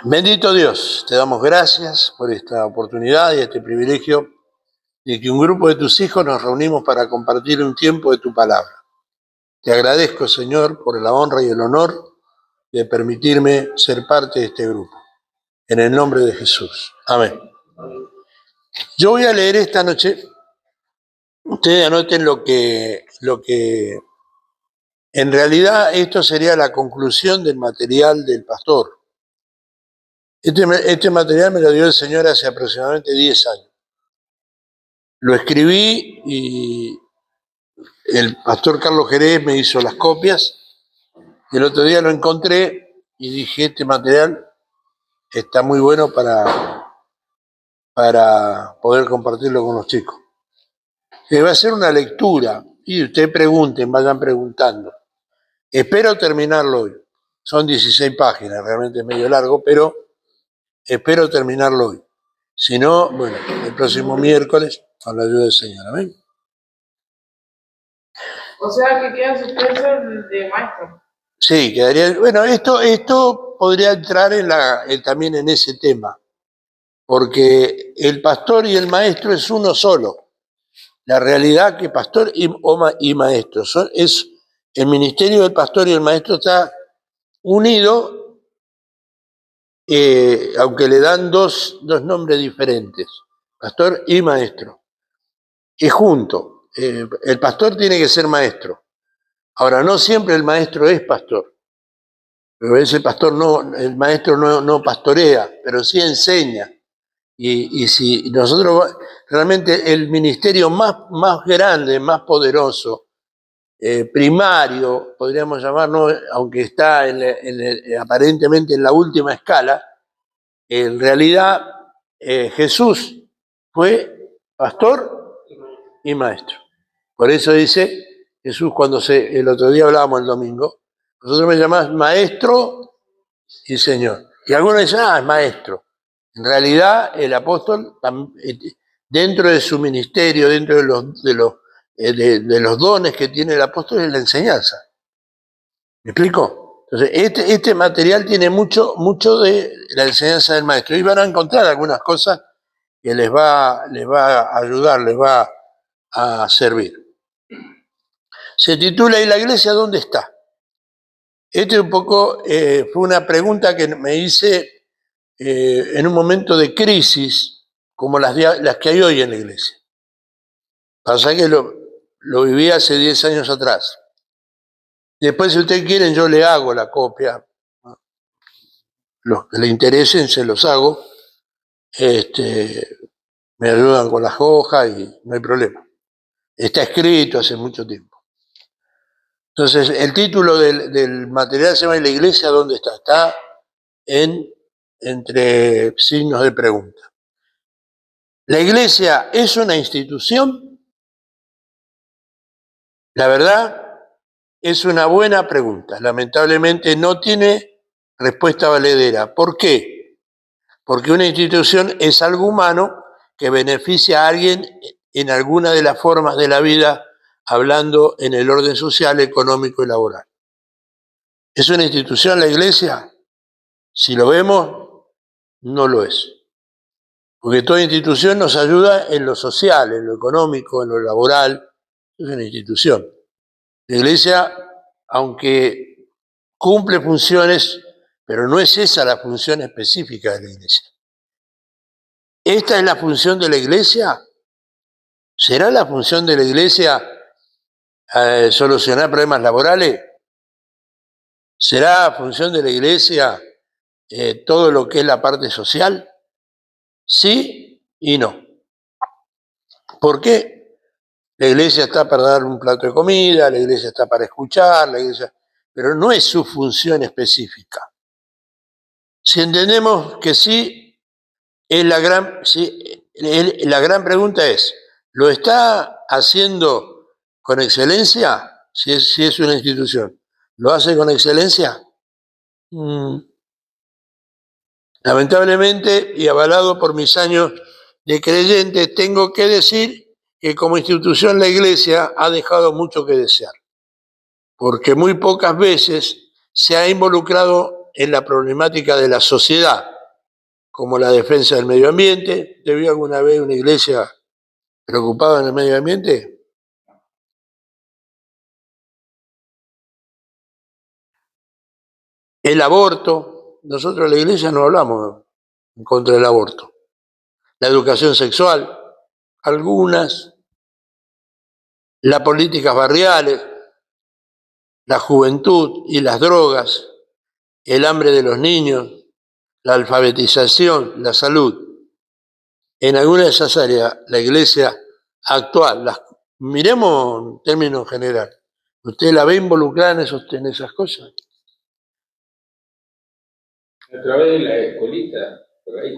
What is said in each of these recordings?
Bendito Dios, te damos gracias por esta oportunidad y este privilegio de que un grupo de tus hijos nos reunimos para compartir un tiempo de tu palabra. Te agradezco, Señor, por la honra y el honor de permitirme ser parte de este grupo. En el nombre de Jesús. Amén. Yo voy a leer esta noche, ustedes anoten lo que en realidad esto sería la conclusión del material del pastor. Este material me lo dio el Señor hace aproximadamente 10 años. Lo escribí y el pastor Carlos Jerez me hizo las copias. El otro día lo encontré y dije, este material está muy bueno para poder compartirlo con los chicos. Va a ser una lectura y ustedes pregunten, vayan preguntando. Espero terminarlo hoy. Son 16 páginas, realmente es medio largo, pero espero terminarlo hoy. Si no, bueno, el próximo miércoles, con la ayuda del Señor. Amén. O sea que queda suspenso de maestro. Sí, quedaría. Bueno, esto podría entrar también en ese tema, porque el pastor y el maestro es uno solo. La realidad que pastor y maestro es el ministerio del pastor y el maestro está unido, aunque le dan dos nombres diferentes, pastor y maestro, y junto. El pastor tiene que ser maestro. Ahora, no siempre el maestro es pastor. Pero el maestro no pastorea, pero sí enseña. Y si nosotros, realmente el ministerio más grande, más poderoso, primario, podríamos llamarlo, aunque está aparentemente en la última escala, en realidad Jesús fue pastor y maestro. Por eso dice Jesús el otro día hablábamos el domingo, nosotros me llamás maestro y Señor. Y algunos dicen, es maestro. En realidad, el apóstol, dentro de su ministerio, dentro de los dones que tiene el apóstol, es la enseñanza. ¿Me explico? Entonces, este material tiene mucho de la enseñanza del maestro. Y van a encontrar algunas cosas que les va a ayudar, les va a servir. Se titula ¿Y la iglesia dónde está? Un poco fue una pregunta que me hice en un momento de crisis como las que hay hoy en la iglesia. Pasa que lo viví hace 10 años atrás. Después, si ustedes quieren, yo le hago la copia. Los que le interesen, se los hago. Me ayudan con las hojas y no hay problema. Está escrito hace mucho tiempo. Entonces, el título del material se llama ¿Y la iglesia dónde está? Está entre signos de pregunta. ¿La iglesia es una institución? La verdad, es una buena pregunta. Lamentablemente no tiene respuesta valedera. ¿Por qué? Porque una institución es algo humano que beneficia a alguien en alguna de las formas de la vida, hablando en el orden social, económico y laboral. ¿Es una institución la iglesia? Si lo vemos, no lo es. Porque toda institución nos ayuda en lo social, en lo económico, en lo laboral. Es una institución. La iglesia, aunque cumple funciones, pero no es esa la función específica de la iglesia. ¿Esta es la función de la iglesia? ¿Será la función de la iglesia solucionar problemas laborales? ¿Será función de la iglesia todo lo que es la parte social? Sí y no. ¿Por qué? La iglesia está para dar un plato de comida, la iglesia está para escuchar, pero no es su función específica. Si entendemos que sí, la gran pregunta es, ¿lo está haciendo con excelencia? Si es una institución, ¿lo hace con excelencia? Lamentablemente, y avalado por mis años de creyente, tengo que decir que como institución la iglesia ha dejado mucho que desear, porque muy pocas veces se ha involucrado en la problemática de la sociedad, como la defensa del medio ambiente. ¿Te vio alguna vez una iglesia preocupada en el medio ambiente? El aborto. Nosotros en la iglesia no hablamos en contra del aborto. La educación sexual, algunas. Las políticas barriales, la juventud y las drogas, el hambre de los niños, la alfabetización, la salud. En algunas de esas áreas, la iglesia actual, miremos en términos generales, ¿usted la ve involucrada en esas cosas? A través de la escuelita, por ahí sí.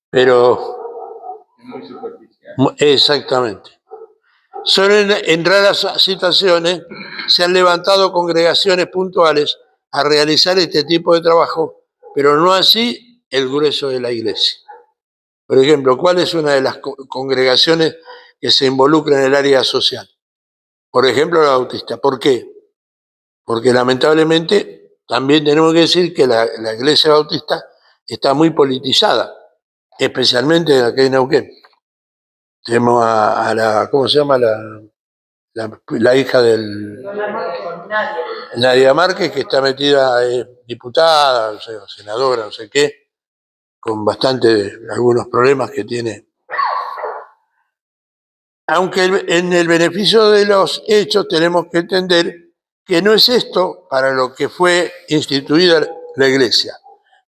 Pero Es muy superficial. exactamente. Solo en raras situaciones se han levantado congregaciones puntuales a realizar este tipo de trabajo, pero no así el grueso de la iglesia. Por ejemplo, ¿cuál es una de las congregaciones que se involucra en el área social? Por ejemplo, la bautista. ¿Por qué? Porque lamentablemente también tenemos que decir que la iglesia bautista está muy politizada, especialmente aquí en Neuquén. Tenemos a la, ¿cómo se llama? La hija del Nadia Márquez, que está metida, diputada, no sé, senadora, no sé qué, con algunos problemas que tiene. Aunque en el beneficio de los hechos tenemos que entender que no es esto para lo que fue instituida la iglesia.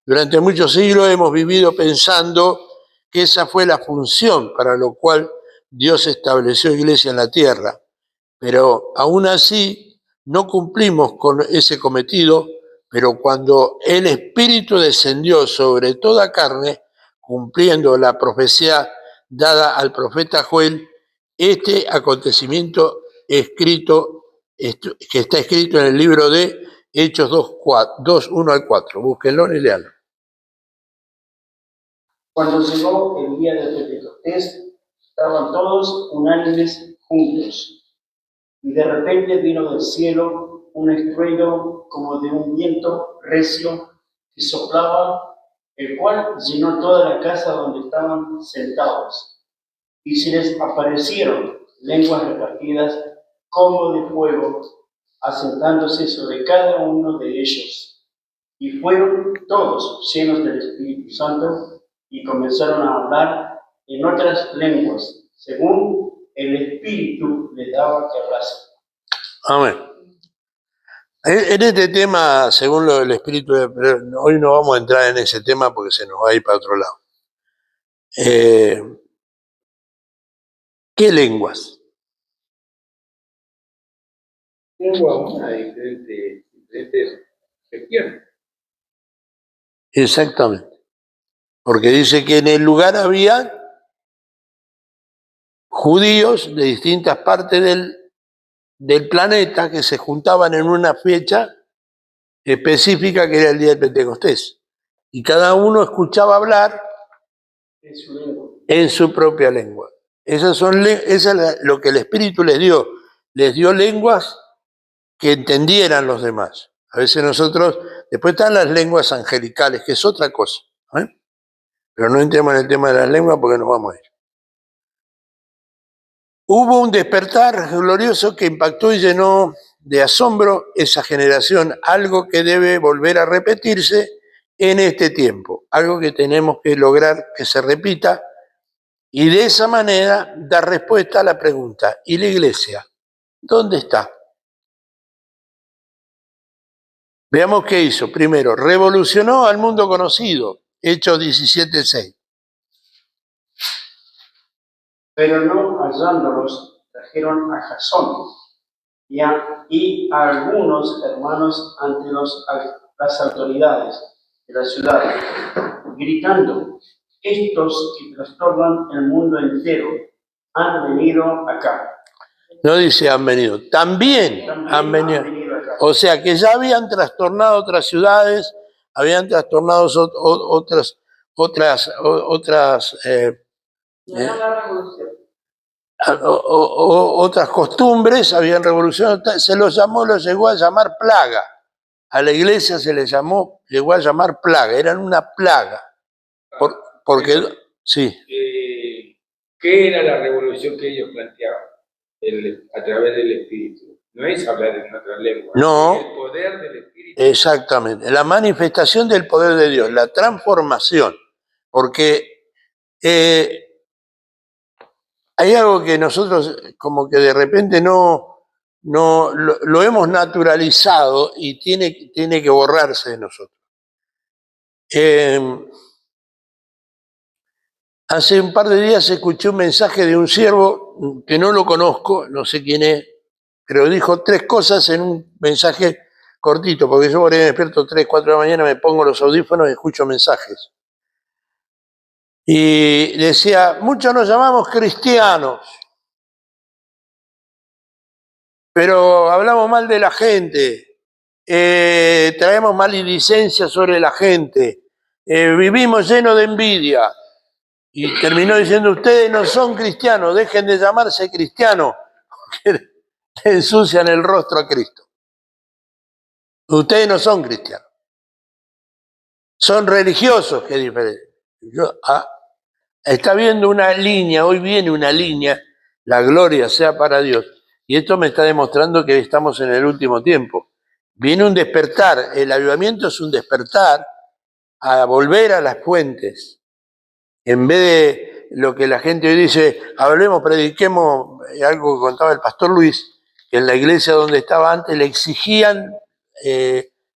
Durante muchos siglos hemos vivido pensando que esa fue la función para lo cual Dios estableció iglesia en la tierra, pero aún así no cumplimos con ese cometido, pero cuando el Espíritu descendió sobre toda carne, cumpliendo la profecía dada al profeta Joel, este acontecimiento escrito, que está escrito en el libro de Hechos 2, 1 al 4. Búsquenlo y leanlo. Cuando llegó el día de Pentecostés, estaban todos unánimes juntos. Y de repente vino del cielo un estruendo como de un viento recio que soplaba, el cual llenó toda la casa donde estaban sentados. Y se les aparecieron lenguas repartidas como de fuego, asentándose sobre cada uno de ellos. Y fueron todos llenos del Espíritu Santo y comenzaron a hablar en otras lenguas, según el Espíritu les daba que hablasen. Amén. En este tema, según lo del Espíritu, pero hoy no vamos a entrar en ese tema porque se nos va a ir para otro lado. ¿Qué lenguas? Lengua una de diferentes regiones. Exactamente. Porque dice que en el lugar había judíos de distintas partes del planeta que se juntaban en una fecha específica que era el día del Pentecostés. Y cada uno escuchaba hablar en su propia lengua. Esa es lo que el Espíritu les dio. Les dio lenguas que entendieran los demás. A veces nosotros, después están las lenguas angelicales, que es otra cosa. Pero no entremos en el tema de las lenguas porque nos vamos a ir. Hubo un despertar glorioso que impactó y llenó de asombro esa generación, algo que debe volver a repetirse en este tiempo, algo que tenemos que lograr que se repita y de esa manera dar respuesta a la pregunta, ¿y la iglesia? ¿Dónde está? Veamos qué hizo. Primero, revolucionó al mundo conocido, Hechos 17:6. Pero no hallándolos, trajeron a Jasón y a algunos hermanos ante las autoridades de la ciudad, gritando: estos que trastornan el mundo entero han venido acá. No dice han venido, también han venido acá. O sea que ya habían trastornado otras ciudades, habían trastornado otras costumbres, habían revolucionado, los llegó a llamar plaga. a la iglesia se le llegó a llamar plaga, eran una plaga. Porque, sí. ¿Qué era la revolución que ellos planteaban a través del Espíritu? No es hablar en otra lengua, No. es el poder del Espíritu. Exactamente, la manifestación del poder de Dios, la transformación, porque hay algo que nosotros como que de repente no lo hemos naturalizado y tiene que borrarse de nosotros. Hace un par de días escuché un mensaje de un siervo que no lo conozco, no sé quién es, pero dijo 3 cosas en un mensaje cortito, porque yo por ahí me despierto 3, 4 de la mañana, me pongo los audífonos y escucho mensajes. Y decía, muchos nos llamamos cristianos, pero hablamos mal de la gente, traemos maledicencia sobre la gente, vivimos llenos de envidia. Y terminó diciendo, ustedes no son cristianos, dejen de llamarse cristianos, que le ensucian el rostro a Cristo. Ustedes no son cristianos, son religiosos, que es diferente. Está viendo una línea, hoy viene una línea, la gloria sea para Dios. Y esto me está demostrando que estamos en el último tiempo. Viene un despertar, el avivamiento es un despertar a volver a las fuentes. En vez de lo que la gente hoy dice, hablemos, prediquemos, algo que contaba el pastor Luis, que en la iglesia donde estaba antes le exigían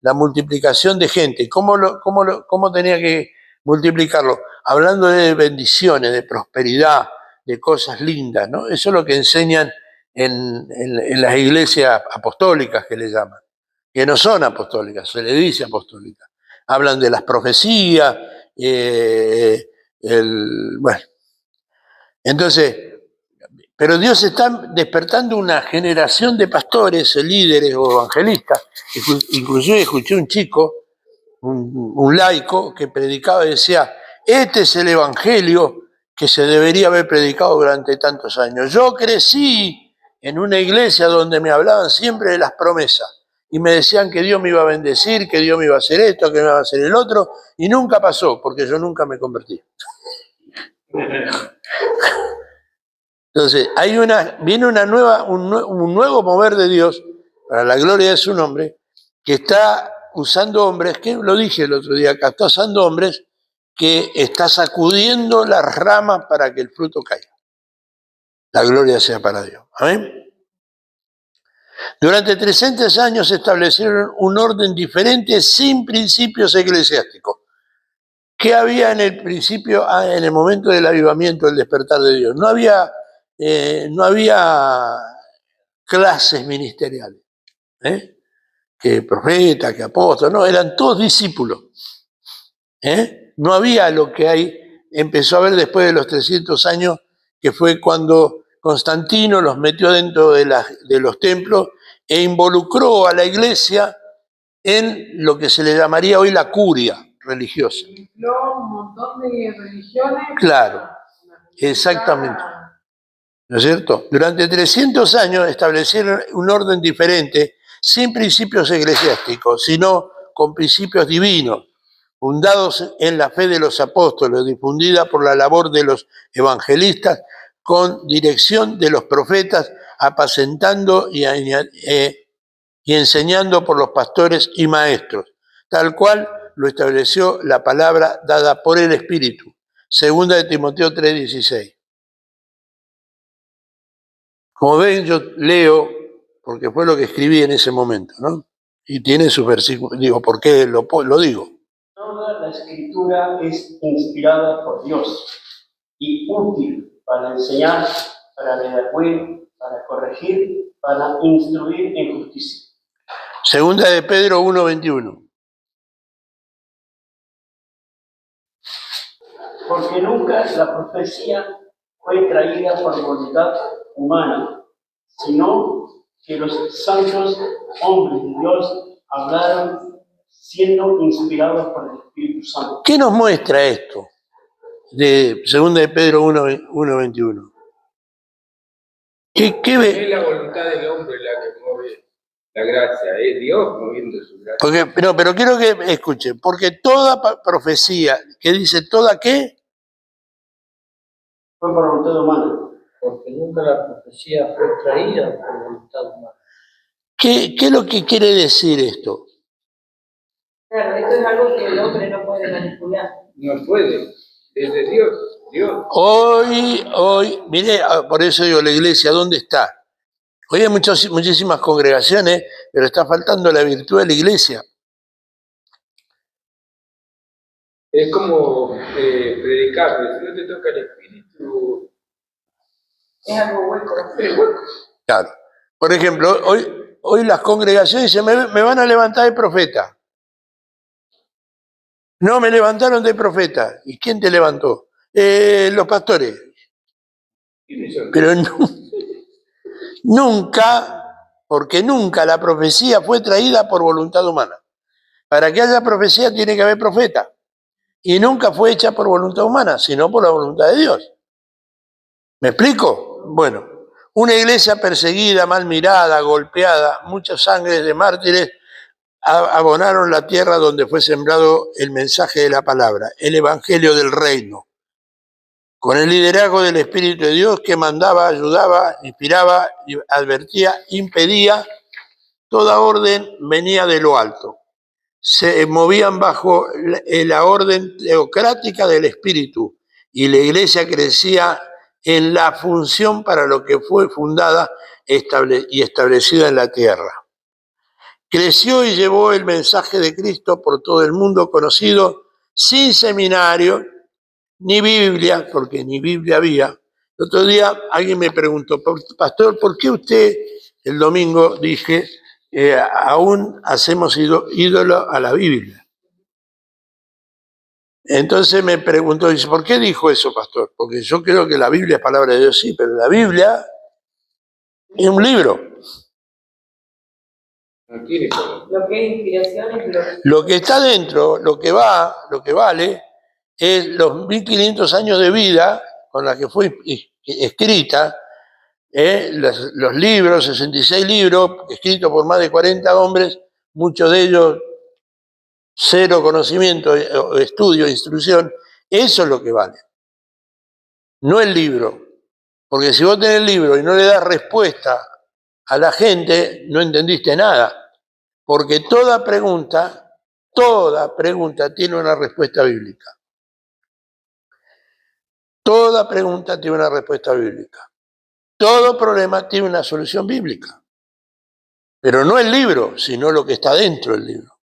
la multiplicación de gente. ¿Cómo tenía que multiplicarlo? Hablando de bendiciones, de prosperidad, de cosas lindas, ¿no? Eso es lo que enseñan en las iglesias apostólicas, que le llaman, que no son apostólicas, se le dice apostólicas. Hablan de las profecías, bueno. Entonces, pero Dios está despertando una generación de pastores, líderes o evangelistas. Inclusive escuché un chico, un laico, que predicaba y decía, este es el evangelio que se debería haber predicado durante tantos años. Yo crecí en una iglesia donde me hablaban siempre de las promesas y me decían que Dios me iba a bendecir, que Dios me iba a hacer esto, que me iba a hacer el otro, y nunca pasó, porque yo nunca me convertí. Entonces, viene un nuevo mover de Dios, para la gloria de su nombre, que está usando hombres, que lo dije el otro día acá, está usando hombres que está sacudiendo las ramas para que el fruto caiga. La gloria sea para Dios. Amén. Durante 300 años se establecieron un orden diferente sin principios eclesiásticos. ¿Qué había en el principio, en el momento del avivamiento, del despertar de Dios? No había clases ministeriales, que profeta, que apóstol, no, eran todos discípulos. No había lo que empezó a haber después de los 300 años, que fue cuando Constantino los metió dentro de los templos e involucró a la iglesia en lo que se le llamaría hoy la curia religiosa. Un montón de religiones. Claro, exactamente. ¿No es cierto? Durante 300 años establecieron un orden diferente, sin principios eclesiásticos, sino con principios divinos, fundados en la fe de los apóstoles, difundida por la labor de los evangelistas, con dirección de los profetas, apacentando y enseñando por los pastores y maestros, tal cual lo estableció la palabra dada por el Espíritu. Segunda de Timoteo 3:16. Como ven, yo leo, porque fue lo que escribí en ese momento, ¿no? Y tiene sus versículos. Digo, ¿por qué lo digo? Toda la escritura es inspirada por Dios y útil para enseñar, para redarguir, para corregir, para instruir en justicia. Segunda de Pedro 1:21. Porque nunca la profecía fue traída por voluntad humana, sino que los santos hombres de Dios hablaron siendo inspirados por el Espíritu Santo. ¿Qué nos muestra esto de segunda de Pedro 1:21? ¿Qué ve? Es la voluntad del hombre la la gracia, es Dios moviendo su gracia. Porque, no, pero quiero que escuchen, porque toda profecía que dice toda qué, Fue por voluntad humana. Porque nunca la profecía fue traída por voluntad humana. ¿qué es lo que quiere decir esto? Claro, esto es algo que el hombre no puede manipular. No puede, es de Dios, Dios. Hoy, mire, por eso digo, la iglesia, ¿dónde está? Hoy hay muchísimas congregaciones, pero está faltando la virtud de la iglesia. Es como predicar, pero si no te toca el espíritu, Es algo hueco. es hueco. Claro. Por ejemplo, hoy las congregaciones dicen, me van a levantar de profeta. No, me levantaron de profeta. ¿Y quién te levantó? Los pastores. ¿Quiénes son? Pero nunca, porque nunca la profecía fue traída por voluntad humana. Para que haya profecía tiene que haber profeta. Y nunca fue hecha por voluntad humana, sino por la voluntad de Dios. ¿Me explico? Bueno, una iglesia perseguida, mal mirada, golpeada, muchas sangres de mártires abonaron la tierra donde fue sembrado el mensaje de la palabra, el evangelio del reino, con el liderazgo del Espíritu de Dios que mandaba, ayudaba, inspiraba, advertía, impedía, toda orden venía de lo alto. Se movían bajo la orden teocrática del Espíritu y la iglesia crecía en la función para lo que fue fundada y establecida en la tierra. Creció y llevó el mensaje de Cristo por todo el mundo conocido, sin seminario, ni Biblia, porque ni Biblia había. El otro día alguien me preguntó, pastor, ¿por qué usted el domingo dije, aún hacemos ídolo a la Biblia? Entonces me preguntó, dice, ¿por qué dijo eso, pastor? Porque yo creo que la Biblia es palabra de Dios, sí, pero la Biblia es un libro. No tiene poder. Lo que es inspiración es Lo que está dentro, lo que vale, es los 1500 años de vida con la que fue escrita, los libros, 66 libros, escritos por más de 40 hombres, muchos de ellos cero conocimiento, estudio, instrucción. Eso es lo que vale, no el libro. Porque si vos tenés el libro y no le das respuesta a la gente, no entendiste nada. Porque toda pregunta tiene una respuesta bíblica. Toda pregunta tiene una respuesta bíblica. Todo problema tiene una solución bíblica. Pero no el libro, sino lo que está dentro del libro.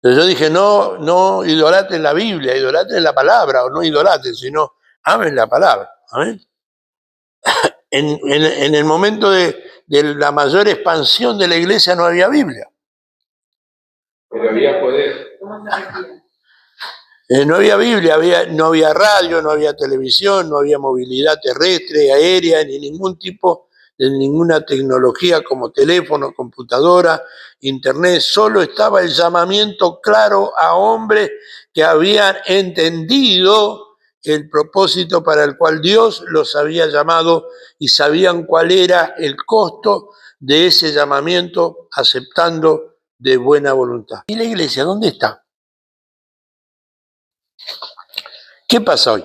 Entonces yo dije, no idolaten la Biblia, idolaten la palabra, o no idolaten, sino amen la palabra. ¿Amén? En el momento de la mayor expansión de la iglesia no había Biblia. Pero había poder. ¿Cómo se refiere? No había Biblia, no había radio, no había televisión, no había movilidad terrestre, aérea, ni ningún tipo de ninguna tecnología como teléfono, computadora, internet. Solo estaba el llamamiento claro a hombres que habían entendido el propósito para el cual Dios los había llamado y sabían cuál era el costo de ese llamamiento, aceptando de buena voluntad. ¿Y la iglesia dónde está? ¿Qué pasa hoy?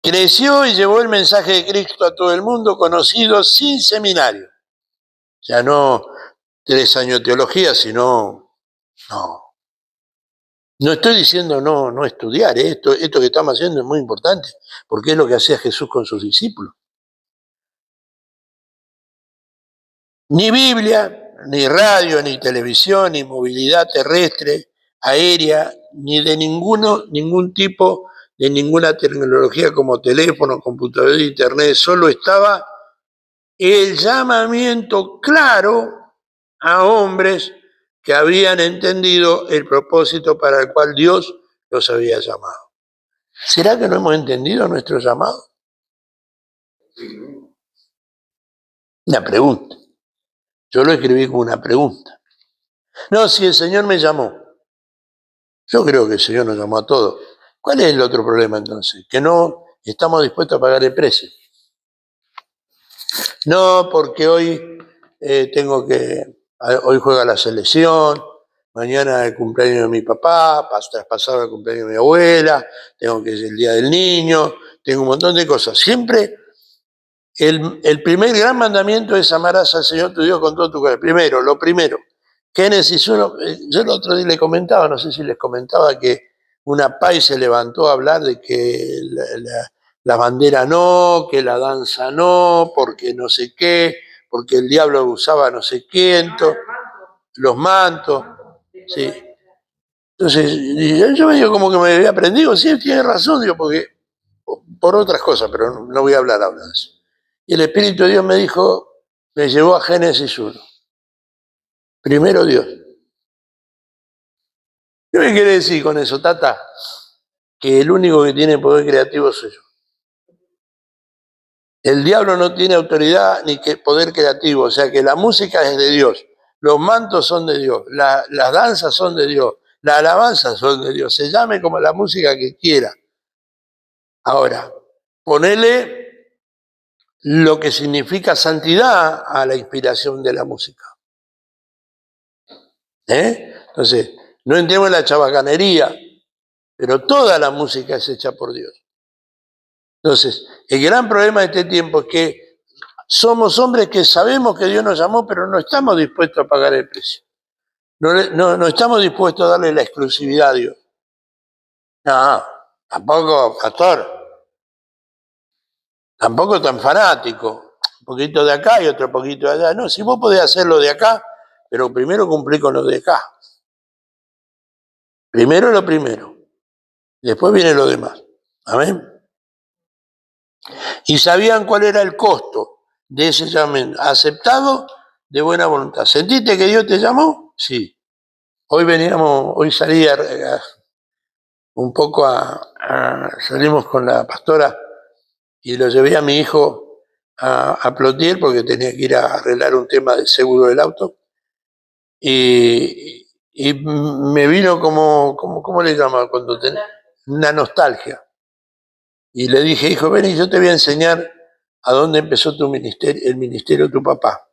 Creció y llevó el mensaje de Cristo a todo el mundo, conocido sin seminario. O sea, no 3 años de teología, sino, no. No estoy diciendo no estudiar, esto que estamos haciendo es muy importante, porque es lo que hacía Jesús con sus discípulos. Ni Biblia, ni radio, ni televisión, ni movilidad terrestre, aérea, ni de ningún tipo de ninguna tecnología como teléfono, computadora, internet. Solo estaba el llamamiento claro a hombres que habían entendido el propósito para el cual Dios los había llamado. ¿Será que no hemos entendido nuestro llamado? Una pregunta. Yo lo escribí como una pregunta. No, si el Señor me llamó. Yo creo que el Señor nos llamó a todos. ¿Cuál es el otro problema entonces? Que no estamos dispuestos a pagar el precio. No, porque hoy hoy juega la selección, mañana es el cumpleaños de mi papá, traspasado el cumpleaños de mi abuela, tengo que ir el día del niño, tengo un montón de cosas. Siempre el primer gran mandamiento es amarás al Señor tu Dios con todo tu corazón. Primero, lo primero. Génesis 1, yo el otro día le comentaba, no sé si les comentaba, que una PAI se levantó a hablar de que la bandera no, que la danza no, porque no sé qué, porque el diablo usaba no sé quién, los mantos, sí. Entonces, yo medio como que me había aprendido, sí, tiene razón, digo, porque por otras cosas, pero no voy a hablar ahora de eso. Y el Espíritu de Dios me dijo, me llevó a Génesis 1. Primero Dios. ¿Qué me quiere decir con eso, Tata? Que el único que tiene poder creativo soy yo. El diablo no tiene autoridad ni poder creativo, o sea que la música es de Dios, los mantos son de Dios, las danzas son de Dios, las alabanzas son de Dios, se llame como la música que quiera. Ahora, ponele lo que significa santidad a la inspiración de la música. Entonces, no entremos en la chabacanería, pero toda la música es hecha por Dios. Entonces, el gran problema de este tiempo es que somos hombres que sabemos que Dios nos llamó, pero no estamos dispuestos a pagar el precio. No estamos dispuestos a darle la exclusividad a Dios. No, tampoco, pastor, tampoco tan fanático. Un poquito de acá y otro poquito de allá. No, si vos podés hacerlo de acá, pero primero cumplí con lo de acá. Primero lo primero. Después viene lo demás. Amén. Y sabían cuál era el costo de ese llamamiento. Aceptado de buena voluntad. ¿Sentiste que Dios te llamó? Sí. Hoy salí un poco salimos con la pastora y lo llevé a mi hijo a Plotier porque tenía que ir a arreglar un tema del seguro del auto. Y me vino ¿cómo le llama? Una nostalgia. Y le dije, hijo, ven y yo te voy a enseñar a dónde empezó el ministerio de tu papá.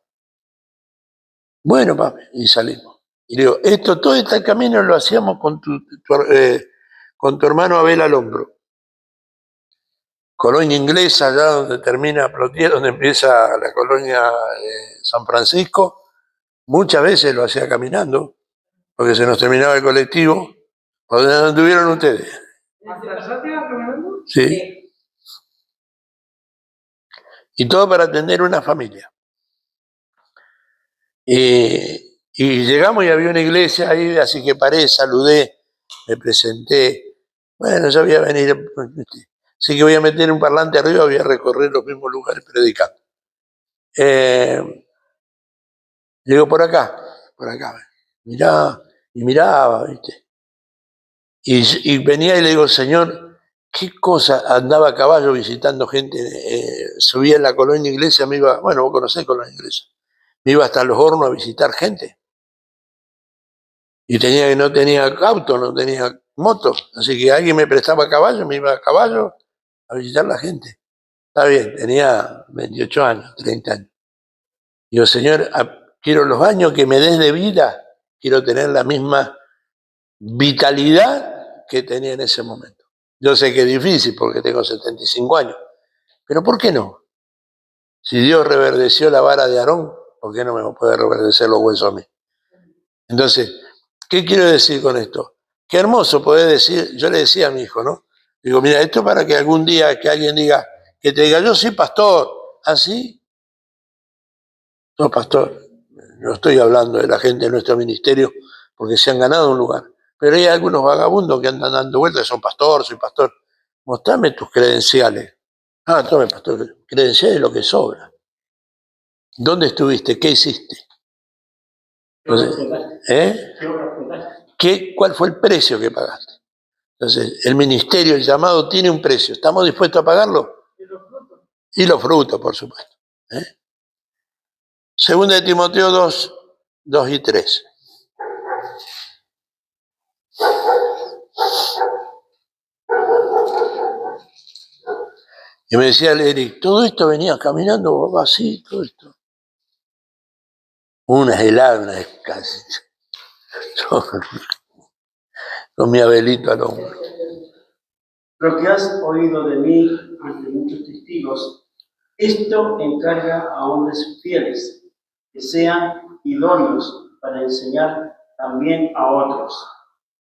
Bueno, papi, y salimos. Y le digo, todo este camino lo hacíamos con tu hermano Abel al hombro. Colonia inglesa, allá donde termina Plotier, donde empieza la colonia San Francisco, muchas veces lo hacía caminando, porque se nos terminaba el colectivo. ¿Dónde anduvieron ustedes? Sí. Y todo para atender una familia. Y llegamos y había una iglesia ahí, así que paré, saludé, me presenté. Bueno, ya voy a venir, así que voy a meter un parlante arriba, voy a recorrer los mismos lugares predicando. Digo, por acá, mirá, y miraba, ¿viste? Y venía y le digo, Señor, qué cosa, andaba a caballo visitando gente, subía en la colonia inglesa, me iba, bueno, vos conocés colonia inglesa, me iba hasta Los Hornos a visitar gente. Y no tenía auto, no tenía moto, así que alguien me prestaba caballo, me iba a caballo a visitar la gente. Está bien, tenía 28 años, 30 años. Digo, Señor, quiero los años que me des de vida, quiero tener la misma vitalidad que tenía en ese momento. Yo sé que es difícil porque tengo 75 años, pero ¿por qué no? Si Dios reverdeció la vara de Aarón, ¿por qué no me puede reverdecer los huesos a mí? Entonces, ¿qué quiero decir con esto? Qué hermoso poder decir, yo le decía a mi hijo, ¿no? Digo, mira, esto para que algún día que alguien diga, que te diga, yo soy pastor, ¿así? No, pastor, no estoy hablando de la gente de nuestro ministerio porque se han ganado un lugar. Pero hay algunos vagabundos que andan dando vueltas, son pastor, soy pastor. Mostrame tus credenciales. Ah, tome, pastor, credenciales es lo que sobra. ¿Dónde estuviste? ¿Qué hiciste? Entonces, ¿cuál fue el precio que pagaste? Entonces, el ministerio, el llamado, tiene un precio. ¿Estamos dispuestos a pagarlo? Y los frutos, por supuesto. Segunda de Timoteo 2, 2 y 3. Y me decía el Eric, todo esto venía caminando, papá, sí, todo esto. Unas heladas, unas casi. Con mi Abelito al hombro. Lo que has oído de mí ante muchos testigos, esto encarga a hombres fieles, que sean idóneos para enseñar también a otros.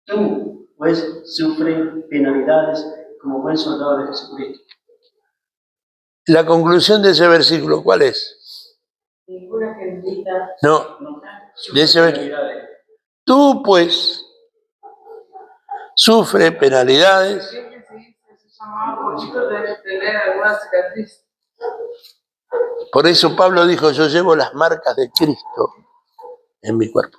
Tú, pues, sufre penalidades como buen soldado de Jesucristo. La conclusión de ese versículo, ¿cuál es? Ninguna gentita. No, de ese versículo. Penalidades. Tú, pues, sufre penalidades. Siempre se dice, se llamaba poquito de tener alguna cicatriz. Por eso Pablo dijo, yo llevo las marcas de Cristo en mi cuerpo.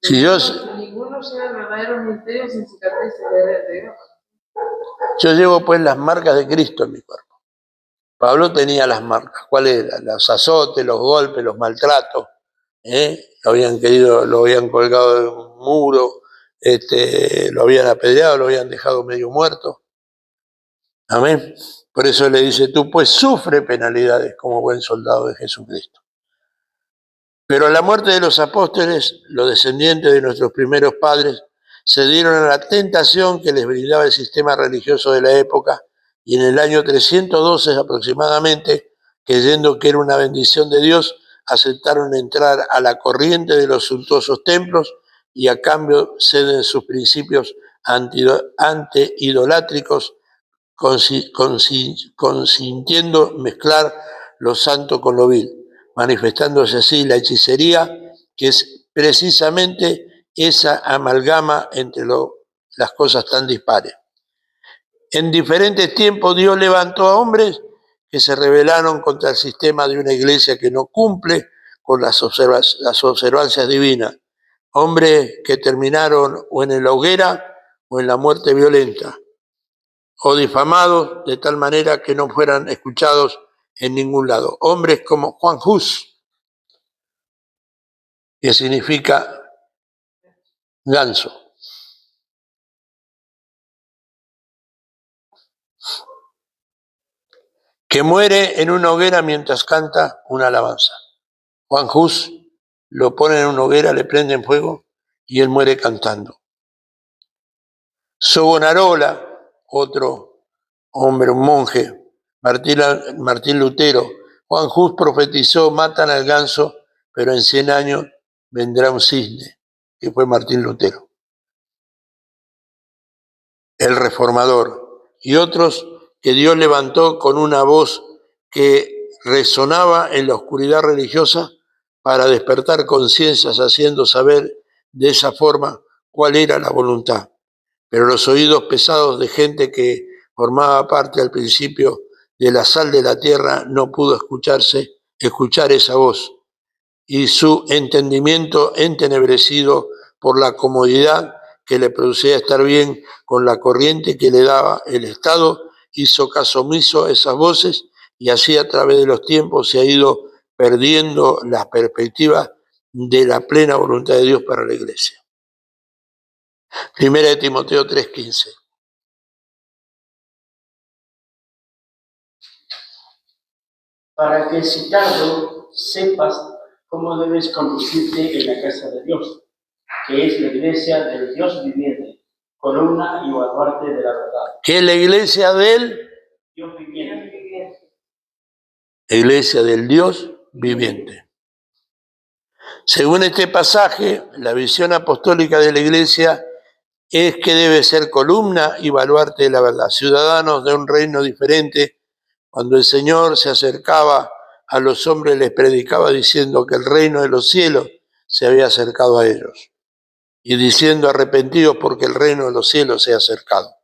Si Ninguno llega al verdadero misterio sin cicatrices de guerra. yo llevo pues las marcas de Cristo en mi cuerpo. Pablo tenía las marcas. ¿Cuáles eran? Los azotes, los golpes, los maltratos. Lo habían colgado de un muro, lo habían apedreado, lo habían dejado medio muerto. Amén. Por eso le dice, tú pues sufre penalidades como buen soldado de Jesucristo. Pero a la muerte de los apóstoles, los descendientes de nuestros primeros padres se dieron a la tentación que les brindaba el sistema religioso de la época y en el año 312 aproximadamente, creyendo que era una bendición de Dios, aceptaron entrar a la corriente de los suntuosos templos y a cambio ceden sus principios anti-idolátricos, consintiendo mezclar lo santo con lo vil, manifestándose así la hechicería, que es precisamente esa amalgama entre las cosas tan dispares. En diferentes tiempos Dios levantó a hombres que se rebelaron contra el sistema de una iglesia que no cumple con las observancias divinas. Hombres que terminaron o en la hoguera o en la muerte violenta, o difamados de tal manera que no fueran escuchados en ningún lado. Hombres como Juan Hus, que significa ganso, que muere en una hoguera mientras canta una alabanza. Juan Hus lo ponen en una hoguera, le prenden fuego y él muere cantando. Savonarola, otro hombre, un monje, Martín Lutero. Juan Hus profetizó, matan al ganso, pero en 100 años vendrá un cisne, que fue Martín Lutero, el reformador. Y otros que Dios levantó con una voz que resonaba en la oscuridad religiosa para despertar conciencias, haciendo saber de esa forma cuál era la voluntad. Pero los oídos pesados de gente que formaba parte al principio de la sal de la tierra no pudo escuchar esa voz, y su entendimiento entenebrecido por la comodidad que le producía estar bien con la corriente que le daba el Estado, hizo caso omiso a esas voces y así a través de los tiempos se ha ido perdiendo la perspectiva de la plena voluntad de Dios para la iglesia. Primera de Timoteo 3:15. Para que si tardo sepas cómo debes conducirte en la casa de Dios, que es la iglesia del Dios viviente, columna y baluarte de la verdad. ¿Qué es la iglesia del? Dios viviente. La iglesia del Dios viviente. Según este pasaje, la visión apostólica de la iglesia es que debe ser columna y baluarte de la verdad, ciudadanos de un reino diferente. Cuando el Señor se acercaba a los hombres, les predicaba diciendo que el reino de los cielos se había acercado a ellos y diciendo arrepentidos porque el reino de los cielos se ha acercado.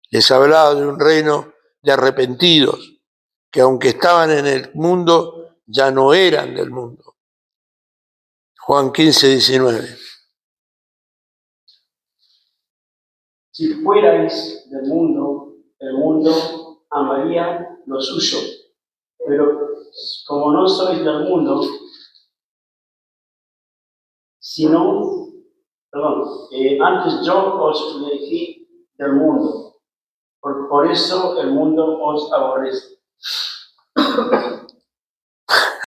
Les hablaba de un reino de arrepentidos, que aunque estaban en el mundo, ya no eran del mundo. Juan 15:19. Si fuerais del mundo, el mundo amaría lo suyo. Pero como no sois del mundo, antes yo os elegí del mundo, Por eso el mundo os aborrece.